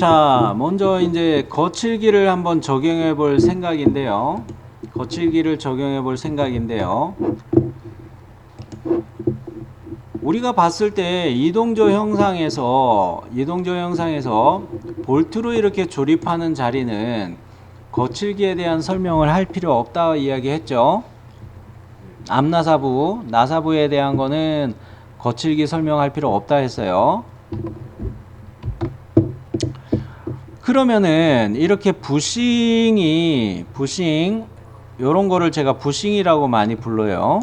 자, 먼저 이제 거칠기를 한번 적용해 볼 생각인데요. 거칠기를 적용해 볼 생각인데요. 우리가 봤을 때 이동조 형상에서 볼트로 이렇게 조립하는 자리는 거칠기에 대한 설명을 할 필요 없다 이야기했죠. 앞나사부, 나사부에 대한 거는 거칠기 설명할 필요 없다 했어요. 그러면은 이렇게 부싱 요런 거를 제가 부싱이라고 많이 불러요.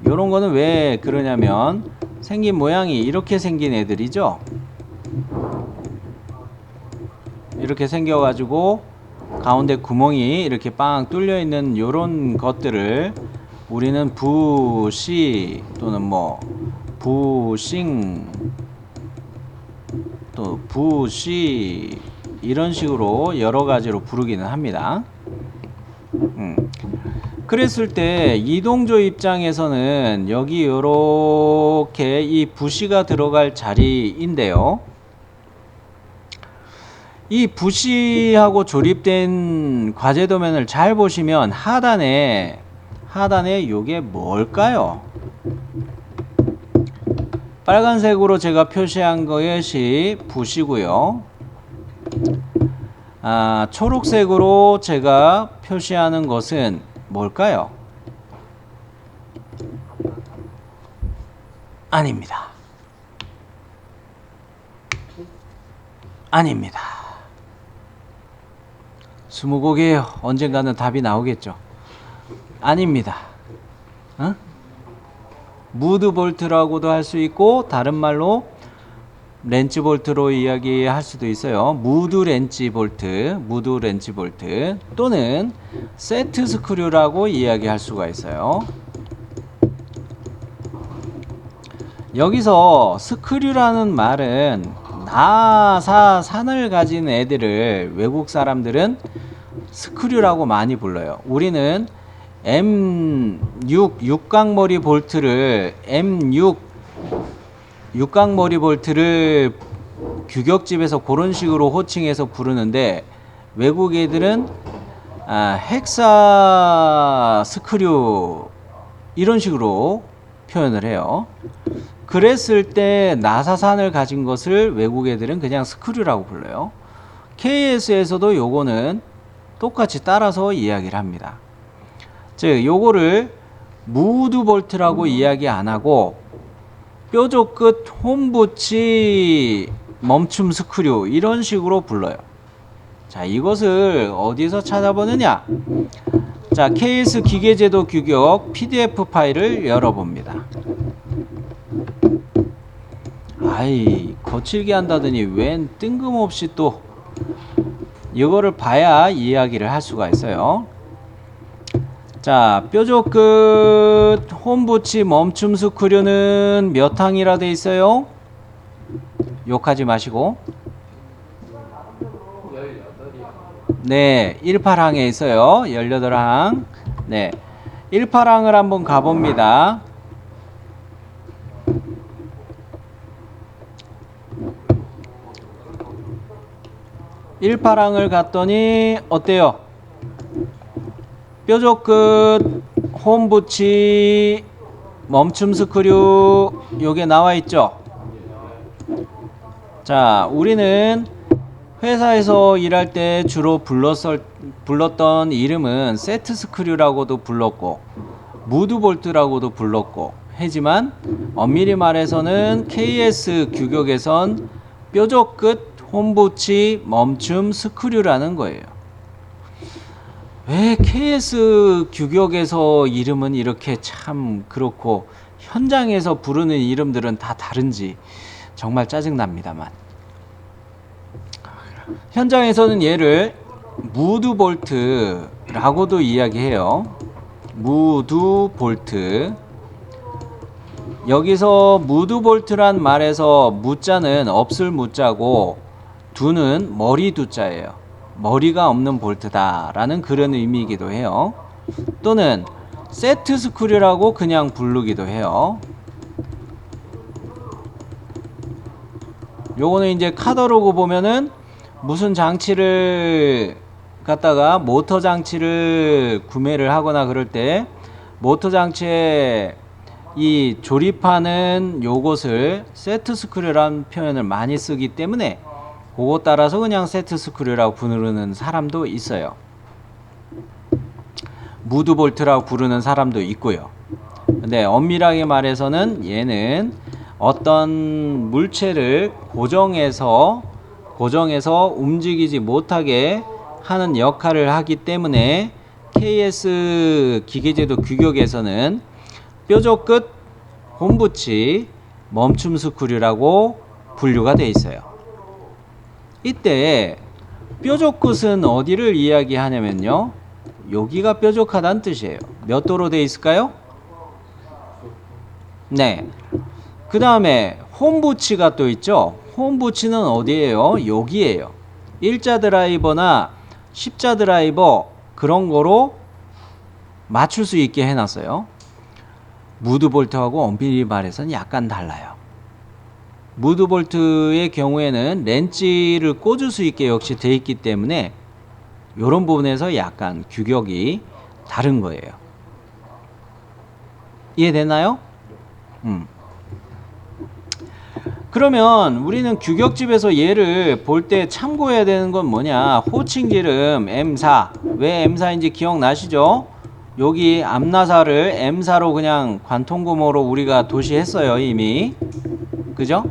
요런 거는 왜 그러냐면 생긴 모양이 이렇게 생긴 애들이죠. 이렇게 생겨가지고 가운데 구멍이 이렇게 빵 뚫려 있는 요런 것들을 우리는 부시 또는 뭐 부싱 또 부시 이런 식으로 여러 가지로 부르기는 합니다. 그랬을 때 이동조 입장에서는 여기 요렇게 이 부시가 들어갈 자리인데요. 이 부시하고 조립된 과제 도면을 잘 보시면 하단에 요게 뭘까요? 빨간색으로 제가 표시한 것이 부시고요. 초록색으로 제가 표시하는 것은 뭘까요? 아닙니다. 아닙니다. 스무고개예요. 언젠가는 답이 나오겠죠. 아닙니다. 무드 볼트라고도 할 수 있고 다른 말로 렌치 볼트로 이야기할 수도 있어요. 무드 렌치 볼트 또는 세트 스크류라고 이야기할 수가 있어요. 여기서 스크류라는 말은 나사산을 가진 애들을 외국 사람들은 스크류라고 많이 불러요. 우리는 M6 육각머리 볼트를 육각머리 볼트를 규격집에서 그런 식으로 호칭해서 부르는데 외국 애들은 헥사 스크류 이런 식으로 표현을 해요. 그랬을 때 나사산을 가진 것을 외국 애들은 그냥 스크류라고 불러요. KS에서도 요거는 똑같이 따라서 이야기를 합니다. 즉 요거를 무드 볼트라고 이야기 안 하고 뾰족 끝 홈붙이 멈춤 스크류 이런 식으로 불러요. 자, 이것을 어디서 찾아보느냐? 자, KS 기계제도 규격 PDF 파일을 열어봅니다. 아이, 거칠게 한다더니 웬 뜬금없이 또 이거를 봐야 이야기를 할 수가 있어요. 자, 뾰족 끝 홈붙이 멈춤 스크류는 몇 항이라 돼 있어요? 욕하지 마시고. 네, 18항에 있어요. 18항. 네, 18항을 한번 가봅니다. (18항을) 갔더니 어때요? 뾰족 끝 홈붙이 멈춤 스크류 요게 나와 있죠. 자, 우리는 회사에서 일할 때 주로 불렀던 이름은 세트 스크류라고도 불렀고 무드 볼트라고도 불렀고 하지만 엄밀히 말해서는 KS 규격에선 뾰족 끝 홈붙이 멈춤 스크류라는 거예요. 왜 KS 규격에서 이름은 이렇게 참 그렇고 현장에서 부르는 이름들은 다 다른지 정말 짜증납니다만, 현장에서는 얘를 무드 볼트라고도 이야기해요. 무드 볼트. 여기서 무드 볼트란 말에서 무자는 없을 무자고 두는 머리 두자예요. 머리가 없는 볼트다 라는 그런 의미이기도 해요. 또는 세트 스크류라고 그냥 부르기도 해요. 요거는 이제 카더로그 보면은 무슨 장치를 갖다가 모터 장치를 구매를 하거나 그럴 때 모터 장치에 이 조립하는 요것을 세트 스크류라는 표현을 많이 쓰기 때문에 그거 따라서 그냥 세트 스크류라고 부르는 사람도 있어요. 무드 볼트라고 부르는 사람도 있고요. 근데 엄밀하게 말해서는 얘는 어떤 물체를 고정해서 움직이지 못하게 하는 역할을 하기 때문에 KS 기계제도 규격에서는 뾰족 끝 홈부치 멈춤 스크류라고 분류가 되어 있어요. 이때 뾰족 끝은 어디를 이야기하냐면요, 여기가 뾰족하다는 뜻이에요. 몇 도로 되어 있을까요? 네. 그 다음에 홈부치가 또 있죠. 홈부치는 어디예요? 여기에요. 일자 드라이버나 십자 드라이버 그런 거로 맞출 수 있게 해놨어요. 무드 볼트하고 엄밀히 말해서는 약간 달라요. 무드 볼트의 경우에는 렌치를 꽂을 수 있게 역시 되어 있기 때문에 이런 부분에서 약간 규격이 다른 거예요. 이해되나요? 그러면 우리는 규격집에서 얘를 볼 때 참고해야 되는 건 뭐냐? 호칭 기름 M4. 왜 M4인지 기억나시죠? 여기 앞나사를 M4로 그냥 관통구멍으로 우리가 도시했어요, 이미. 그죠?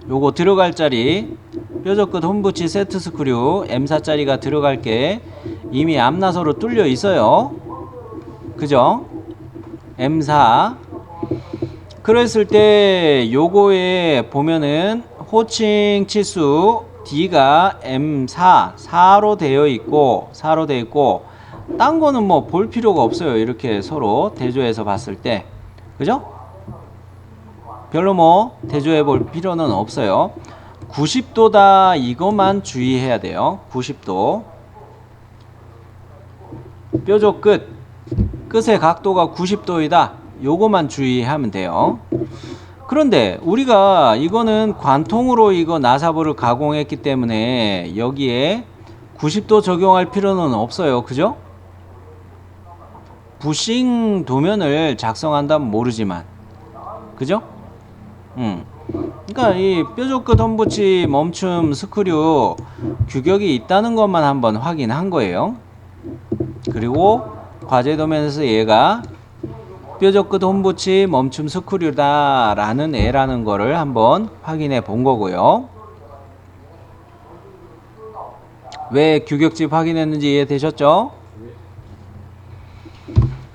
요거 들어갈 자리 뾰족 끝 홈부치 세트 스크류 M4짜리가 들어갈 게 이미 앞나사로 뚫려 있어요. 그죠? M4. 그랬을 때 요거에 보면은 호칭 치수 D가 M4 4로 되어 있고 딴 거는 뭐 볼 필요가 없어요. 이렇게 서로 대조해서 봤을 때. 그죠? 별로 뭐 대조해 볼 필요는 없어요. 90도다 이것만 주의해야 돼요. 90도. 뾰족 끝의 각도가 90도이다. 요거만 주의하면 돼요. 그런데 우리가 이거는 관통으로 이거 나사부를 가공했기 때문에 여기에 90도 적용할 필요는 없어요. 그죠? 부싱 도면을 작성한다면 모르지만, 그죠? 그러니까 이 뾰족 끝 홈부치 멈춤 스크류 규격이 있다는 것만 한번 확인한 거예요. 그리고 과제 도면에서 얘가 뾰족 끝 홈부치 멈춤 스크류다 라는 애라는 거를 한번 확인해 본 거고요. 왜 규격집 확인했는지 이해되셨죠?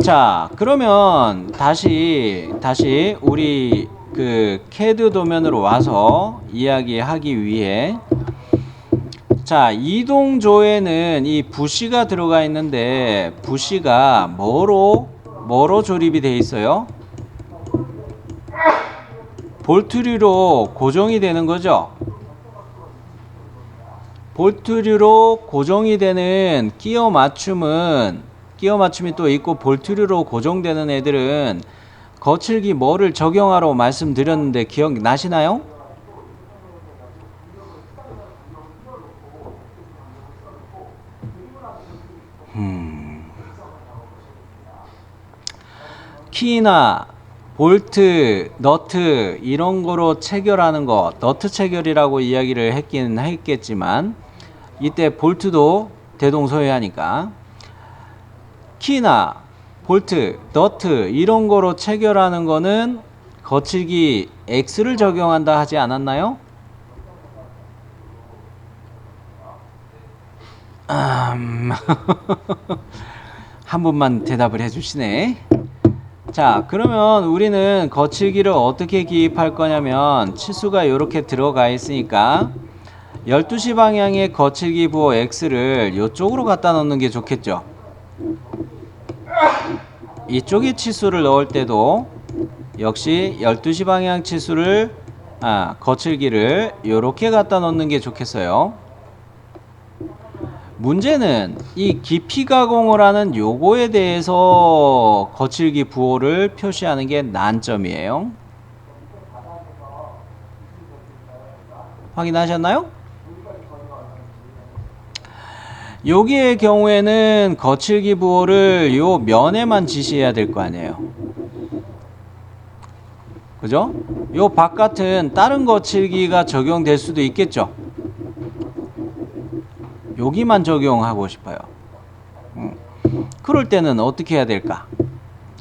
자, 그러면 다시 우리 그 CAD 도면으로 와서 이야기하기 위해, 자, 이동조에는 이 부시가 들어가 있는데 부시가 뭐로 조립이 되어 있어요? 볼트류로 고정이 되는 거죠. 볼트류로 고정이 되는 끼워 맞춤이 또 있고, 볼트류로 고정되는 애들은 거칠기 뭐를 적용하라고 말씀드렸는데 기억나시나요? 키나 볼트, 너트 이런 거로 체결하는 거, 너트 체결이라고 이야기를 했긴 했겠지만 이때 볼트도 대동소이하니까 키나 볼트, 너트 이런 거로 체결하는 거는 거칠기 X를 적용한다 하지 않았나요? 한 분만 대답을 해주시네. 자, 그러면 우리는 거칠기를 어떻게 기입할 거냐면, 치수가 이렇게 들어가 있으니까 12시 방향의 거칠기 부호 X를 이쪽으로 갖다 놓는 게 좋겠죠. 이쪽에 치수를 넣을 때도 역시 12시 방향 치수를 거칠기를 이렇게 갖다 놓는 게 좋겠어요. 문제는 이 깊이 가공을 하는 요거에 대해서 거칠기 부호를 표시하는 게 난점이에요. 확인하셨나요? 여기의 경우에는 거칠기 부호를 요 면에만 지시해야 될 거 아니에요. 그죠? 요 바깥은 다른 거칠기가 적용될 수도 있겠죠. 여기만 적용하고 싶어요. 그럴 때는 어떻게 해야 될까?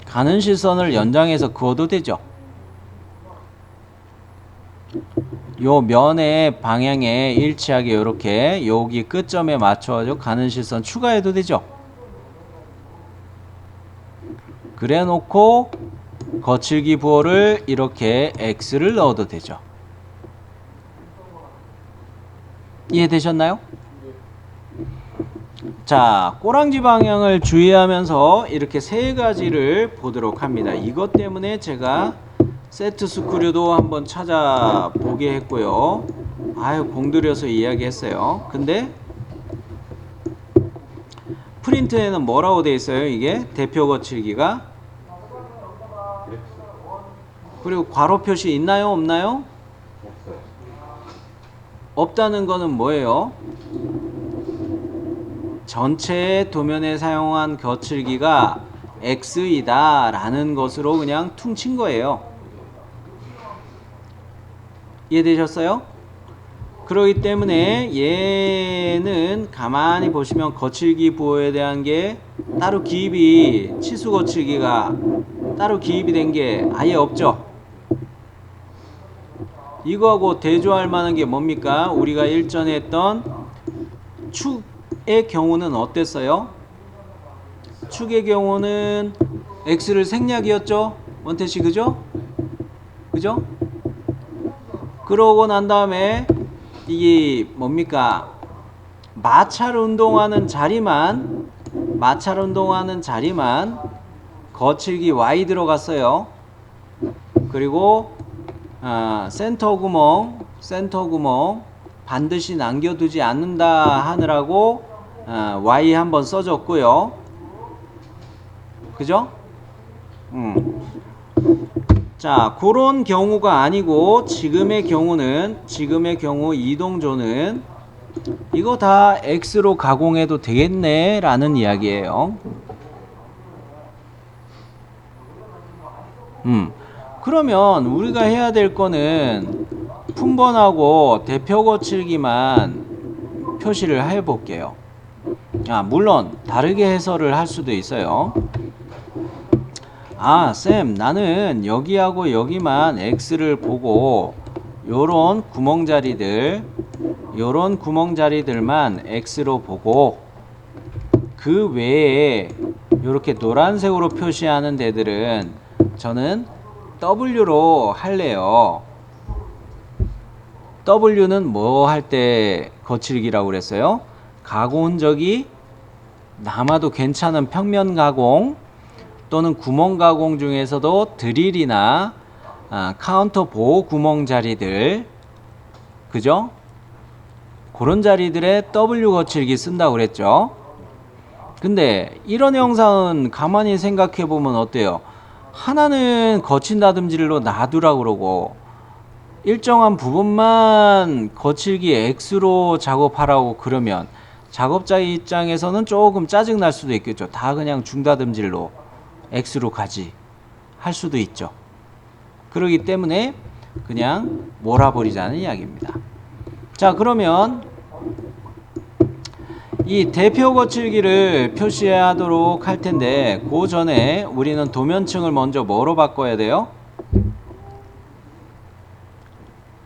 가는 실선을 연장해서 그어도 되죠. 요 면의 방향에 일치하게 이렇게 여기 끝점에 맞춰서 가는 실선 추가해도 되죠. 그래 놓고 거칠기 부호를 이렇게 X를 넣어도 되죠. 이해되셨나요? 자, 꼬랑지 방향을 주의하면서 이렇게 세 가지를 보도록 합니다. 이것 때문에 제가 세트 스크류도 한번 찾아보게 했고요. 아유, 공들여서 이야기했어요. 근데 프린트에는 뭐라고 돼 있어요? 이게 대표 거칠기가. 그리고 괄호 표시 있나요? 없나요? 없다는 거는 뭐예요? 전체 도면에 사용한 거칠기가 X이다 라는 것으로 그냥 퉁친 거예요. 이해되셨어요? 그렇기 때문에 얘는 가만히 보시면 거칠기 부호에 대한 게 따로 기입이, 치수 거칠기가 따로 기입이 된 게 아예 없죠. 이거하고 대조할 만한 게 뭡니까? 우리가 일전에 했던 축의 경우는 어땠어요? 축의 경우는 X를 생략이었죠? 원태씨, 그죠? 그죠? 그러고 난 다음에 이게 뭡니까? 마찰 운동하는 자리만 거칠기 Y 들어갔어요. 그리고 센터 구멍 반드시 남겨두지 않는다 하느라고 Y 한번 써줬고요. 그죠? 자, 그런 경우가 아니고 지금의 경우 이동조는 이거 다 X로 가공해도 되겠네 라는 이야기예요. 그러면 우리가 해야 될 거는 품번하고 대표 거칠기만 표시를 해 볼게요. 물론 다르게 해설을 할 수도 있어요. 쌤, 나는 여기하고 여기만 X를 보고 요런 구멍자리들만 X로 보고 그 외에 요렇게 노란색으로 표시하는 데들은 저는 W로 할래요. W는 뭐 할 때 거칠기라고 그랬어요? 가공 흔적이 남아도 괜찮은 평면 가공 또는 구멍 가공 중에서도 드릴이나 카운터 보호 구멍 자리들, 그죠? 그런 자리들에 W 거칠기 쓴다고 그랬죠. 근데 이런 영상은 가만히 생각해 보면 어때요? 하나는 거친 다듬질로 놔두라고 그러고 일정한 부분만 거칠기 X로 작업하라고 그러면 작업자 입장에서는 조금 짜증 날 수도 있겠죠. 다 그냥 중다듬질로 X로 가지 할 수도 있죠. 그렇기 때문에 그냥 몰아버리자는 이야기입니다. 자, 그러면 이 대표 거칠기를 표시하도록 할 텐데 그 전에 우리는 도면층을 먼저 뭐로 바꿔야 돼요?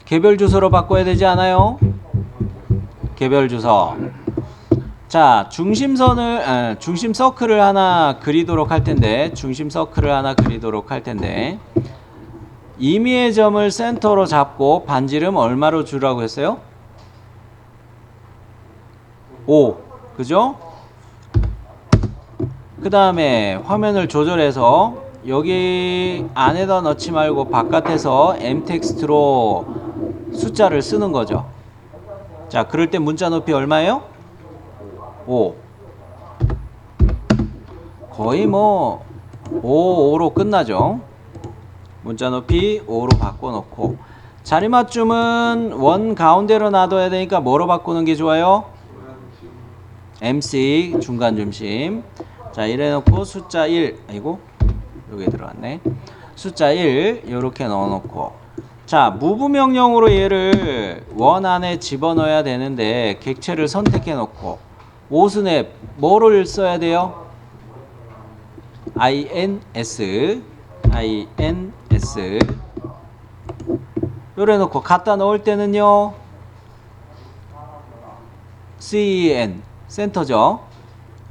개별 주소로 바꿔야 되지 않아요? 개별 주소. 자, 중심 서클을 하나 그리도록 할 텐데 임의의 점을 센터로 잡고 반지름 얼마로 주라고 했어요? 5. 그죠? 그 다음에 화면을 조절해서 여기 안에다 넣지 말고 바깥에서 M 텍스트로 숫자를 쓰는 거죠. 자, 그럴 때 문자 높이 얼마예요? 5. 거의 뭐 5로 끝나죠. 문자 높이 5로 바꿔놓고, 자리맞춤은 원 가운데로 놔둬야 되니까 뭐로 바꾸는 게 좋아요? MC 중간 중심. 자, 이래 놓고 숫자 1. 아이고. 여기 들어갔네. 숫자 1 요렇게 넣어 놓고. 자, 무브 명령으로 얘를 원 안에 집어넣어야 되는데 객체를 선택해 놓고 오스냅 뭐를 써야 돼요? ins 요래 놓고 갖다 넣을 때는요 cen 센터죠.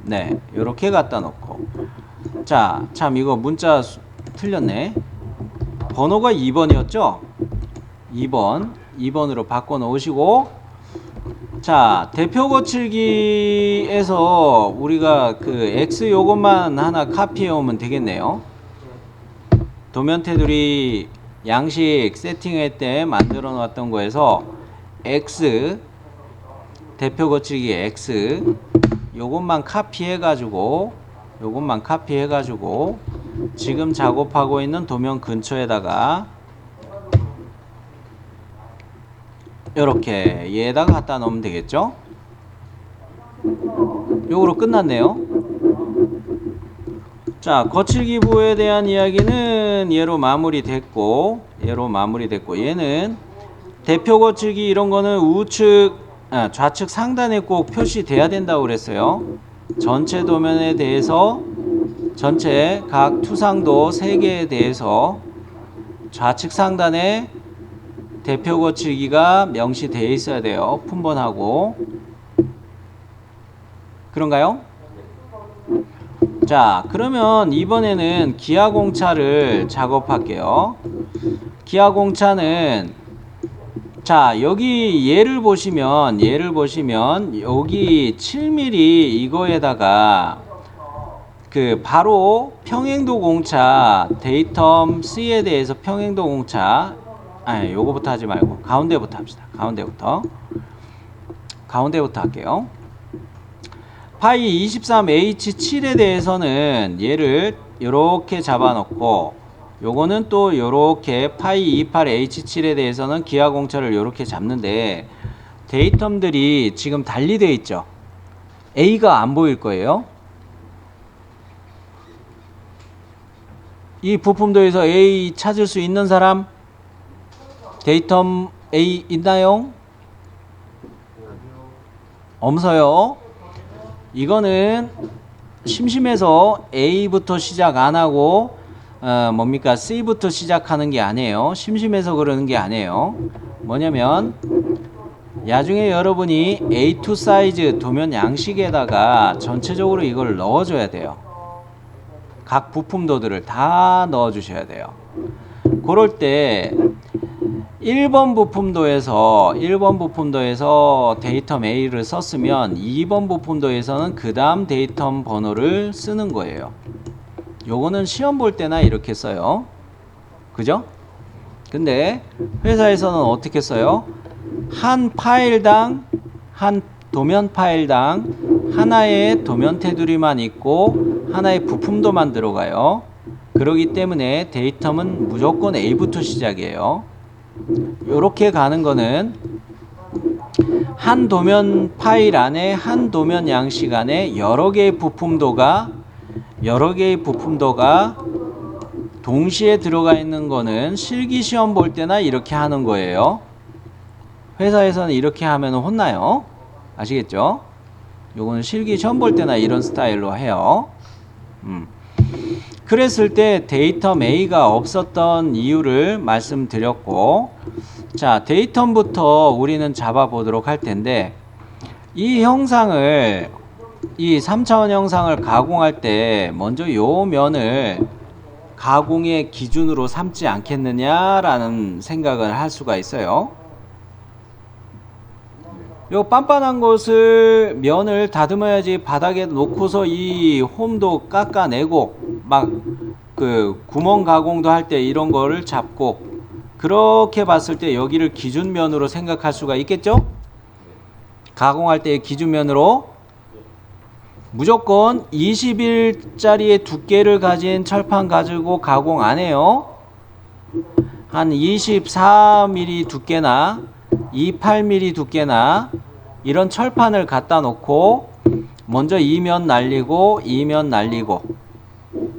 네, 요렇게 갖다 놓고. 자, 참 이거 문자 틀렸네. 번호가 2번이었죠? 2번으로 바꿔 놓으시고. 자, 대표 거칠기에서 우리가 그 X 요것만 하나 카피해 오면 되겠네요. 도면 테두리 양식 세팅할 때 만들어 놨던 거에서 X 대표 거칠기 X 요것만 카피해 가지고 지금 작업하고 있는 도면 근처에다가 요렇게 얘에다가 갖다 놓으면 되겠죠? 요거로 끝났네요. 자, 거칠기부에 대한 이야기는 얘로 마무리됐고 얘는 대표 거칠기 이런 거는 좌측 상단에 꼭 표시돼야 된다고 그랬어요. 전체 도면에 대해서 전체 각 투상도 3개에 대해서 좌측 상단에 대표 거칠기가 명시되어 있어야 돼요. 품번하고. 그런가요? 자, 그러면 이번에는 기하공차를 작업할게요. 기하공차는 자, 여기 얘를 보시면 여기 7mm 이거에다가 그 바로 평행도 공차 데이텀 C에 대해서 평행도 공차 아니 요거부터 하지 말고 가운데부터 합시다. 가운데부터 할게요. 파이 23H7에 대해서는 얘를 요렇게 잡아놓고 요거는 또 요렇게 파이 28H7에 대해서는 기하공차를 요렇게 잡는데 데이텀들이 지금 달리 되어 있죠. A가 안 보일 거예요. 이 부품도에서 A 찾을 수 있는 사람? 데이텀 A 있나요? 없어요. 이거는 심심해서 A부터 시작 안 하고 C부터 시작하는 게 아니에요. 심심해서 그러는 게 아니에요. 뭐냐면 나중에 여러분이 A2 사이즈 도면 양식에다가 전체적으로 이걸 넣어줘야 돼요. 각 부품도들을 다 넣어주셔야 돼요. 그럴 때 1번 부품도에서 데이텀 A를 썼으면 2번 부품도에서는 그 다음 데이텀 번호를 쓰는 거예요. 요거는 시험 볼 때나 이렇게 써요. 그죠? 근데 회사에서는 어떻게 써요? 한 도면 파일당 하나의 도면 테두리만 있고 하나의 부품도만 들어가요. 그러기 때문에 데이텀은 무조건 A부터 시작이에요. 요렇게 가는 거는 한 도면 파일 안에 한 도면 양식 안에 여러 개의 부품도가 동시에 들어가 있는 거는 실기 시험 볼 때나 이렇게 하는 거예요. 회사에서는 이렇게 하면 혼나요. 아시겠죠? 요거는 실기 시험 볼 때나 이런 스타일로 해요. 그랬을 때 데이텀 A가 없었던 이유를 말씀드렸고, 자, 데이텀부터 우리는 잡아 보도록 할 텐데, 이 3차원 형상을 가공할 때 먼저 요 면을 가공의 기준으로 삼지 않겠느냐라는 생각을 할 수가 있어요. 요 빤빤한 것을 면을 다듬어야지 바닥에 놓고서 이 홈도 깎아내고 막 그 구멍 가공도 할 때 이런 거를 잡고 그렇게 봤을 때 여기를 기준면으로 생각할 수가 있겠죠? 가공할 때의 기준면으로 무조건 20일짜리의 두께를 가진 철판 가지고 가공 안 해요. 한 24mm 두께나 28mm 두께나 이런 철판을 갖다 놓고 먼저 이면 날리고 이면 날리고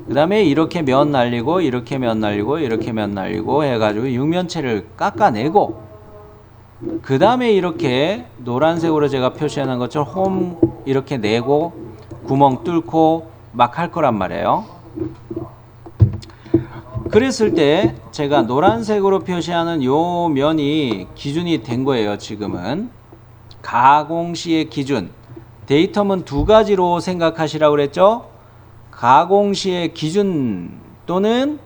그 다음에 이렇게 면 날리고 이렇게 면 날리고 이렇게 면 날리고 해가지고 육면체를 깎아내고 그 다음에 이렇게 노란색으로 제가 표시하는 것처럼 홈 이렇게 내고 구멍 뚫고 막 할 거란 말이에요. 그랬을 때 제가 노란색으로 표시하는 요 면이 기준이 된 거예요. 지금은 가공 시의 기준 데이텀은 두 가지로 생각하시라고 그랬죠. 가공 시의 기준 또는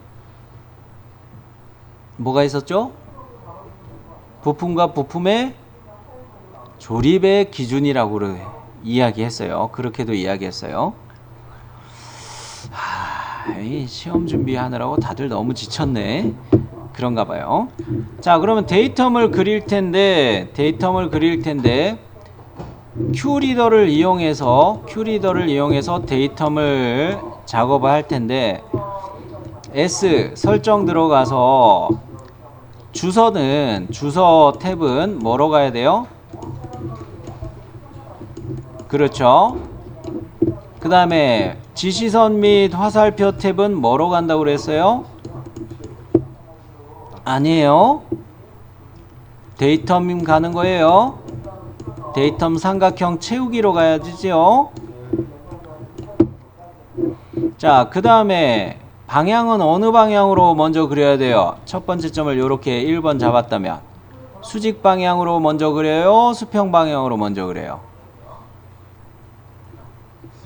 뭐가 있었죠? 부품과 부품의 조립의 기준이라고 이야기했어요. 그렇게도 이야기했어요. 이 시험 준비하느라고 다들 너무 지쳤네. 그런가 봐요. 자, 그러면 데이텀을 그릴 텐데 큐리더를 이용해서 데이텀을 작업을 할 텐데 S 설정 들어가서 주소 탭은 뭐로 가야 돼요? 그렇죠. 그 다음에 지시선 및 화살표 탭은 뭐로 간다고 그랬어요? 아니에요. 데이텀 가는 거예요. 데이텀 삼각형 채우기로 가야 되죠. 자, 그 다음에 방향은 어느 방향으로 먼저 그려야 돼요? 첫 번째 점을 이렇게 1번 잡았다면 수직 방향으로 먼저 그려요? 수평 방향으로 먼저 그려요?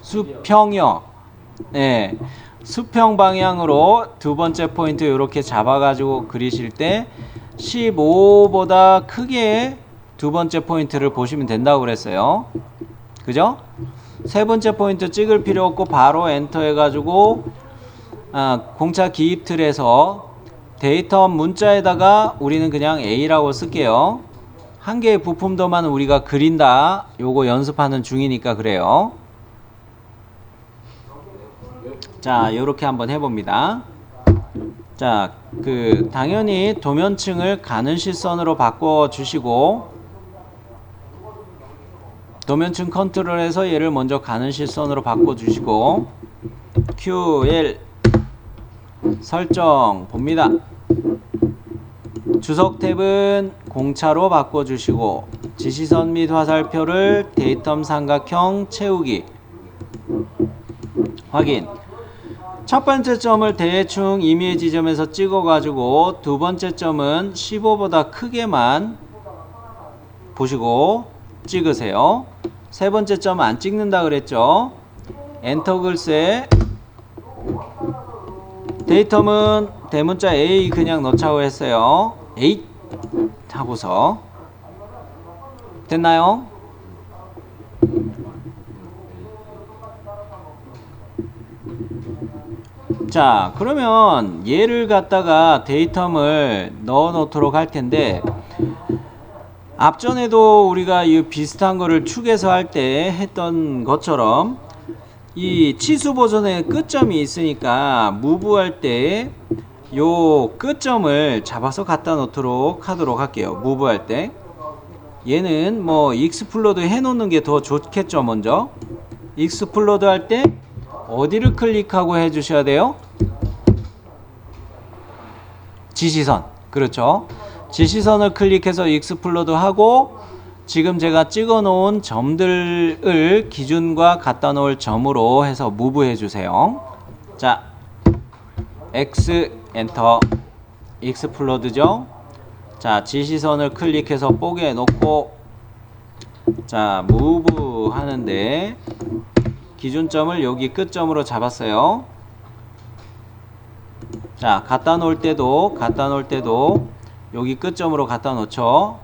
수평이요. 네, 수평 방향으로 두 번째 포인트 이렇게 잡아가지고 그리실 때 15보다 크게 두 번째 포인트를 보시면 된다고 그랬어요. 그죠? 세 번째 포인트 찍을 필요 없고 바로 엔터 해가지고 공차 기입 틀에서 데이터 문자에다가 우리는 그냥 A라고 쓸게요. 한 개의 부품도만 우리가 그린다. 요거 연습하는 중이니까 그래요. 자, 요렇게 한번 해봅니다. 자, 당연히 도면층을 가는 실선으로 바꿔 주시고 도면층 컨트롤해서 얘를 먼저 가는 실선으로 바꿔 주시고 QL 설정 봅니다. 주석 탭은 공차로 바꿔 주시고 지시선 및 화살표를 데이텀 삼각형 채우기 확인. 첫 번째 점을 대충 임의의 지점에서 찍어 가지고 두 번째 점은 15보다 크게만 보시고 찍으세요. 세 번째 점 안 찍는다 그랬죠. 엔터 글쎄 데이텀은 대문자 A 그냥 넣자고 했어요. A 하고서 됐나요? 자, 그러면 얘를 갖다가 데이텀을 넣어 놓도록 할 텐데 앞전에도 우리가 이 비슷한 거를 축에서 할 때 했던 것처럼 이 치수 보존의 끝점이 있으니까 무브할 때 요 끝점을 잡아서 갖다 놓도록 하도록 할게요. 무브할 때 얘는 뭐 익스플로드 해 놓는 게 더 좋겠죠. 먼저 익스플로드 할 때 어디를 클릭하고 해 주셔야 돼요? 지시선. 그렇죠. 지시선을 클릭해서 익스플로드 하고 지금 제가 찍어 놓은 점들을 기준과 갖다 놓을 점으로 해서 무브 해 주세요. 자, X 엔터 익스플로드죠. 자, 지시선을 클릭해서 뽀개 놓고 자, 무브 하는데 기준점을 여기 끝점으로 잡았어요. 자, 갖다 놓을 때도 여기 끝점으로 갖다 놓죠.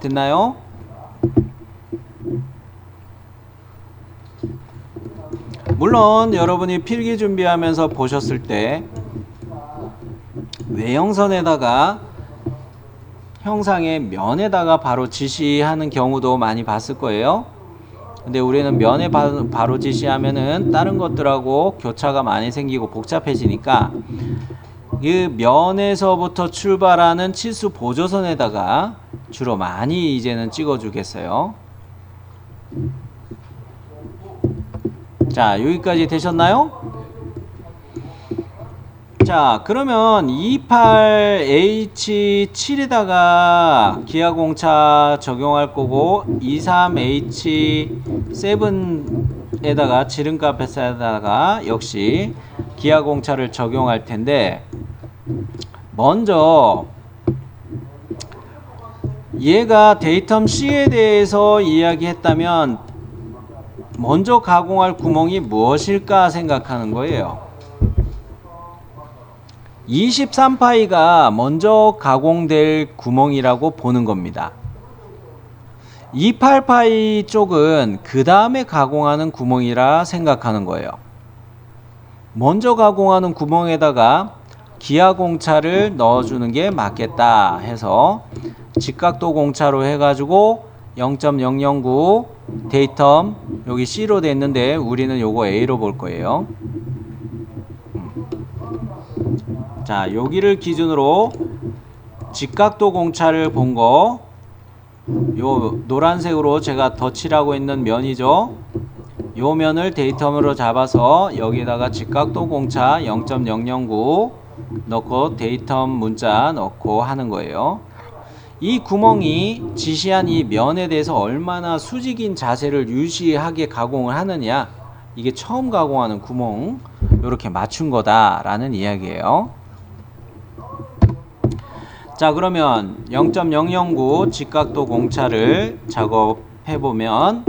됐나요? 물론 여러분이 필기 준비하면서 보셨을 때 외형선에다가 형상의 면에다가 바로 지시하는 경우도 많이 봤을 거예요. 근데 우리는 면에 바로 지시하면은 다른 것들하고 교차가 많이 생기고 복잡해지니까 이 면에서부터 출발하는 치수 보조선에다가 주로 많이 이제는 찍어주겠어요. 자, 여기까지 되셨나요? 자, 그러면 28H7에다가 기아공차 적용할 거고 23H7에다가 지름값에다가 역시 기아공차를 적용할 텐데, 먼저 얘가 데이텀 C에 대해서 이야기했다면 먼저 가공할 구멍이 무엇일까 생각하는 거예요. 23파이가 먼저 가공될 구멍이라고 보는 겁니다. 28파이 쪽은 그 다음에 가공하는 구멍이라 생각하는 거예요. 먼저 가공하는 구멍에다가 기아공차를 넣어주는 게 맞겠다 해서 직각도 공차로 해가지고 0.009 데이텀 여기 C로 돼 있는데 우리는 요거 A로 볼 거예요. 자, 여기를 기준으로 직각도 공차를 본 거, 요 노란색으로 제가 덧칠하고 있는 면이죠. 요 면을 데이텀으로 잡아서 여기다가 직각도 공차 0.009 넣고 데이텀 문자 넣고 하는 거예요. 이 구멍이 지시한 이 면에 대해서 얼마나 수직인 자세를 유지하게 가공을 하느냐, 이게 처음 가공하는 구멍 이렇게 맞춘 거다라는 이야기예요. 자, 그러면 0.009 직각도 공차를 작업해보면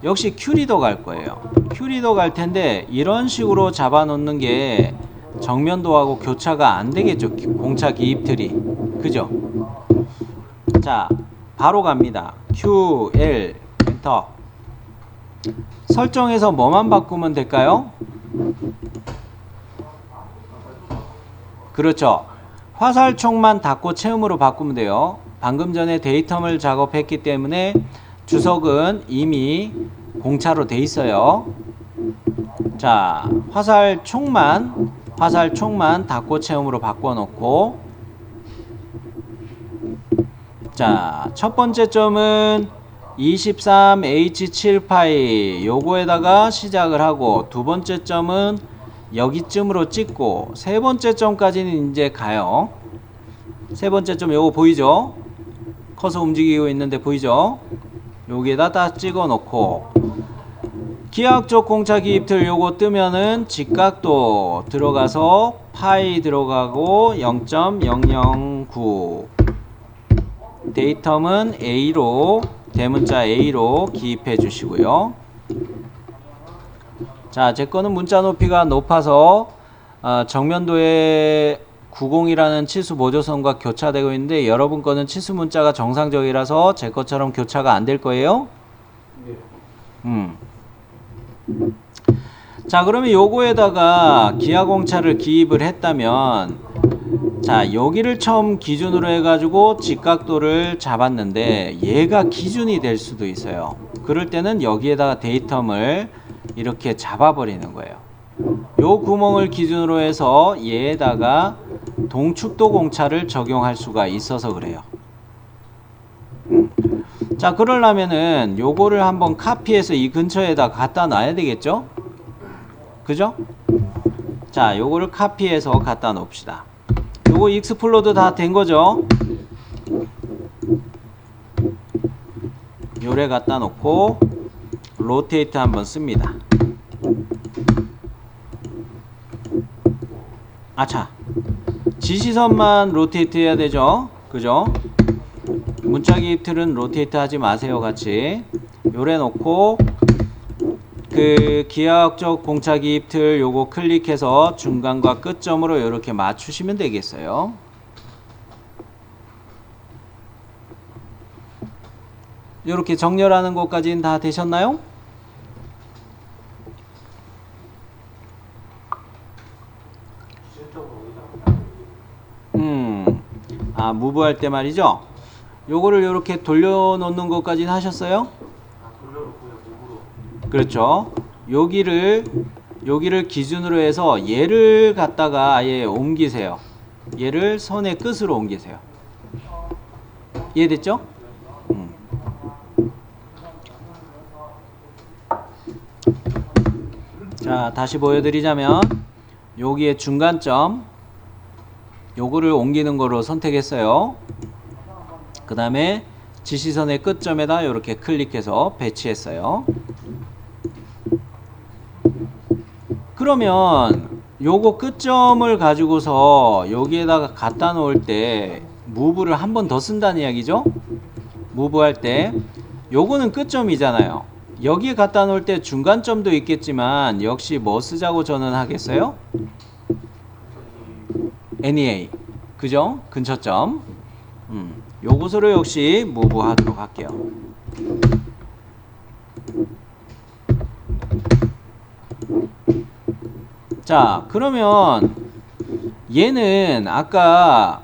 역시 큐리도 갈 거예요. 큐리도 갈 텐데 이런 식으로 잡아 놓는 게 정면도하고 교차가 안 되겠죠. 공차 기입틀이. 그죠? 자, 바로 갑니다. QL 엔터. 설정에서 뭐만 바꾸면 될까요? 그렇죠. 화살촉만 닫고 채움으로 바꾸면 돼요. 방금 전에 데이텀을 작업했기 때문에 주석은 이미 공차로 돼 있어요. 자, 화살촉만 닫고 채움으로 바꿔 놓고, 자, 첫 번째 점은 23H7파이 요거에다가 시작을 하고, 두 번째 점은 여기쯤으로 찍고, 세 번째 점까지는 이제 가요. 세 번째 점 요거 보이죠? 커서 움직이고 있는데 보이죠? 여기에다 딱 찍어 놓고, 기하학적 공차 기입틀 요거 뜨면은 직각도 들어가서 파이 들어가고 0.009 데이텀은 A로, 대문자 A로 기입해 주시고요. 자, 제 거는 문자 높이가 높아서 정면도에 90이라는 치수 보조선과 교차되고 있는데, 여러분 거는 치수 문자가 정상적이라서 제 것처럼 교차가 안 될 거예요. 자, 그러면 요거에다가 기하공차를 기입을 했다면, 자, 여기를 처음 기준으로 해가지고 직각도를 잡았는데 얘가 기준이 될 수도 있어요. 그럴 때는 여기에다가 데이텀을 이렇게 잡아버리는 거예요. 요 구멍을 기준으로 해서 얘에다가 동축도 공차를 적용할 수가 있어서 그래요. 자, 그러려면은 요거를 한번 카피해서 이 근처에다 갖다 놔야 되겠죠? 그죠? 자, 요거를 카피해서 갖다 놓읍시다. 요거 익스플로드 다 된 거죠? 요래 갖다 놓고 로테이트 한번 씁니다. 아차, 지시선만 로테이트 해야 되죠? 그죠? 문자 기입틀은 로테이트 하지 마세요. 같이 요래 놓고 그 기하학적 공차 기입틀 요거 클릭해서 중간과 끝점으로 이렇게 맞추시면 되겠어요. 이렇게 정렬하는 것까지는 다 되셨나요? 무브할 때 말이죠. 요거를 이렇게 돌려놓는 것까지는 하셨어요? 그렇죠. 여기를 기준으로 해서 얘를 갖다가 아예 옮기세요. 얘를 선의 끝으로 옮기세요. 이해됐죠? 자, 다시 보여드리자면 여기에 중간점 요거를 옮기는 거로 선택했어요. 그 다음에 지시선의 끝점에다 이렇게 클릭해서 배치했어요. 그러면 요거 끝점을 가지고서 여기에다가 갖다 놓을 때 무브를 한 번 더 쓴다는 이야기죠. 무브 할 때 요거는 끝점이잖아요. 여기에 갖다 놓을 때 중간점도 있겠지만 역시 뭐 쓰자고 저는 하겠어요? NEA 그죠? 근처점. 요것으로 역시 무브 하도록 할게요. 자, 그러면 얘는 아까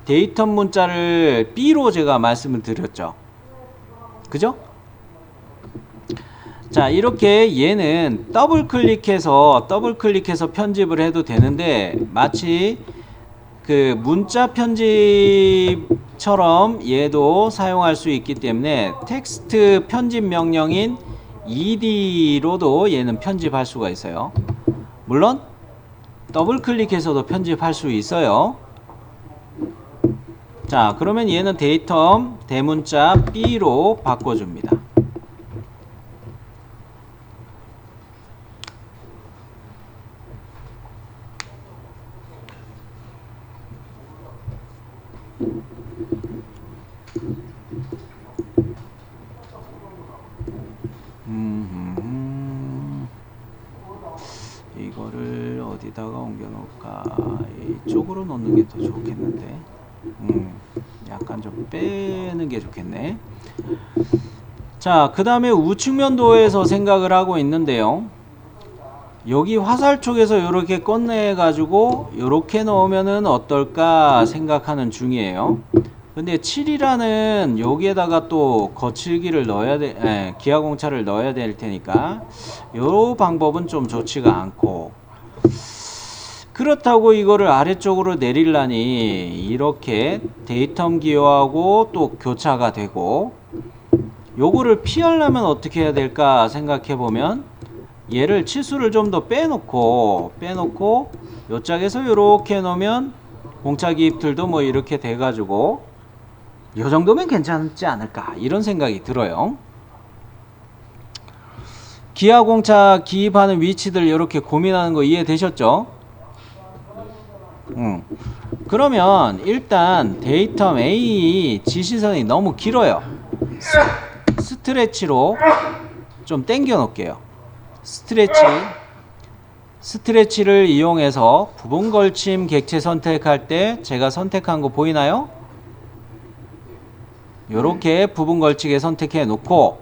데이터 문자를 B로 제가 말씀을 드렸죠. 그죠? 자, 이렇게 얘는 더블 클릭해서 편집을 해도 되는데 마치 그 문자 편집처럼 얘도 사용할 수 있기 때문에 텍스트 편집 명령인 ed로도 얘는 편집할 수가 있어요. 물론 더블 클릭해서도 편집할 수 있어요. 자, 그러면 얘는 데이터 대문자 B로 바꿔줍니다. 이거를 어디다가 옮겨 놓을까? 이쪽으로 놓는 게 더 좋겠는데. 약간 좀 빼는 게 좋겠네. 자, 그 다음에 우측면도에서 생각을 하고 있는데요. 여기 화살 쪽에서 이렇게 꺼내 가지고 이렇게 넣으면은 어떨까 생각하는 중이에요. 근데 7이라는 여기에다가 또 거칠기를 넣어야 돼, 기하공차를 넣어야 될 테니까 요 방법은 좀 좋지가 않고, 그렇다고 이거를 아래쪽으로 내리려니 이렇게 데이텀 기호하고 또 교차가 되고, 요거를 피하려면 어떻게 해야 될까 생각해 보면 얘를 치수를 좀 더 빼놓고 요 짝에서 이렇게 놓으면 공차 기입들도 뭐 이렇게 돼 가지고 요 정도면 괜찮지 않을까 이런 생각이 들어요. 기하공차 기입하는 위치들 이렇게 고민하는 거 이해되셨죠? 그러면 일단 데이터 A 지시선이 너무 길어요. 스트레치로 좀 당겨 놓을게요. 스트레치를 이용해서 부분 걸침 객체 선택할 때 제가 선택한 거 보이나요? 요렇게 부분 걸치게 선택해 놓고,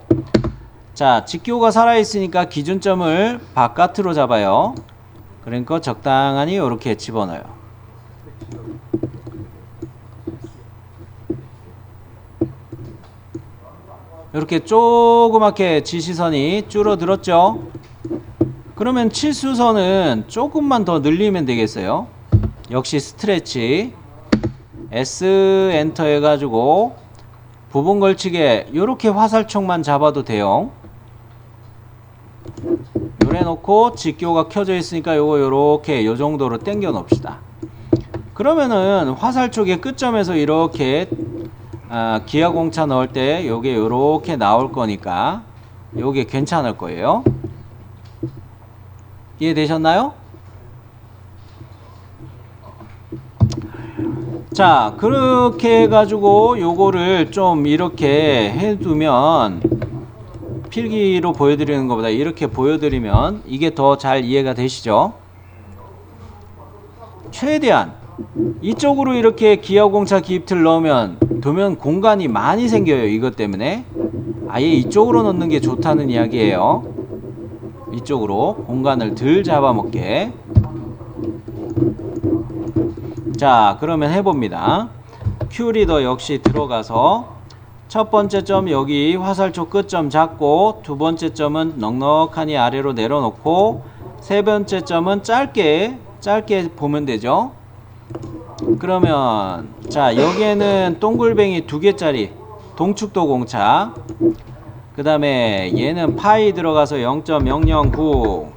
자, 직교가 살아있으니까 기준점을 바깥으로 잡아요. 그러니까 적당하니 요렇게 집어넣어요. 이렇게 조그맣게 지시선이 줄어들었죠? 그러면 치수선은 조금만 더 늘리면 되겠어요. 역시 스트레치 S 엔터 해가지고 부분 걸치게 요렇게 화살촉만 잡아도 돼요. 요래 놓고 직교가 켜져 있으니까 요거 요렇게 요 정도로 당겨 놓읍시다. 그러면은 화살촉의 끝점에서 이렇게 기하공차 넣을 때 요게 요렇게 나올 거니까 요게 괜찮을 거예요. 이해되셨나요? 자, 그렇게 해가지고 요거를 좀 이렇게 해두면, 필기로 보여드리는 것보다 이렇게 보여드리면 이게 더 잘 이해가 되시죠? 최대한 이쪽으로 이렇게 기하공차 기입틀 넣으면 공간이 많이 생겨요. 이것 때문에 아예 이쪽으로 넣는 게 좋다는 이야기예요. 이쪽으로 공간을 덜 잡아먹게. 자, 그러면 해봅니다. 큐리더 역시 들어가서 첫 번째 점 여기 화살촉 끝점 잡고, 두 번째 점은 넉넉하니 아래로 내려놓고, 세 번째 점은 짧게 보면 되죠. 그러면 자 여기에는 동글뱅이 2개짜리 동축도 공차, 그 다음에 얘는 파이 들어가서 0.009,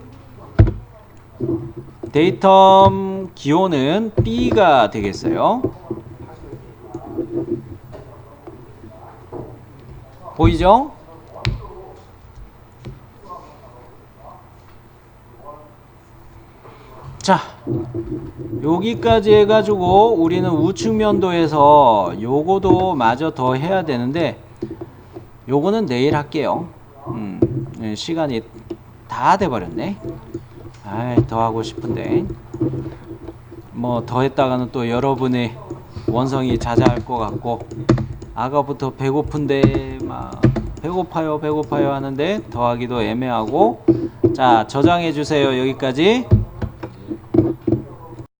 데이텀 기호는 B가 되겠어요. 보이죠? 자, 여기까지 해가지고 우리는 우측 면도에서 요거도 마저 더 해야 되는데 요거는 내일 할게요. 시간이 다 돼버렸네. 아이, 더 하고 싶은데 뭐 더 했다가는 또 여러분의 원성이 자자할 것 같고, 아까부터 배고픈데 막 배고파요 하는데 더 하기도 애매하고. 자, 저장해 주세요. 여기까지.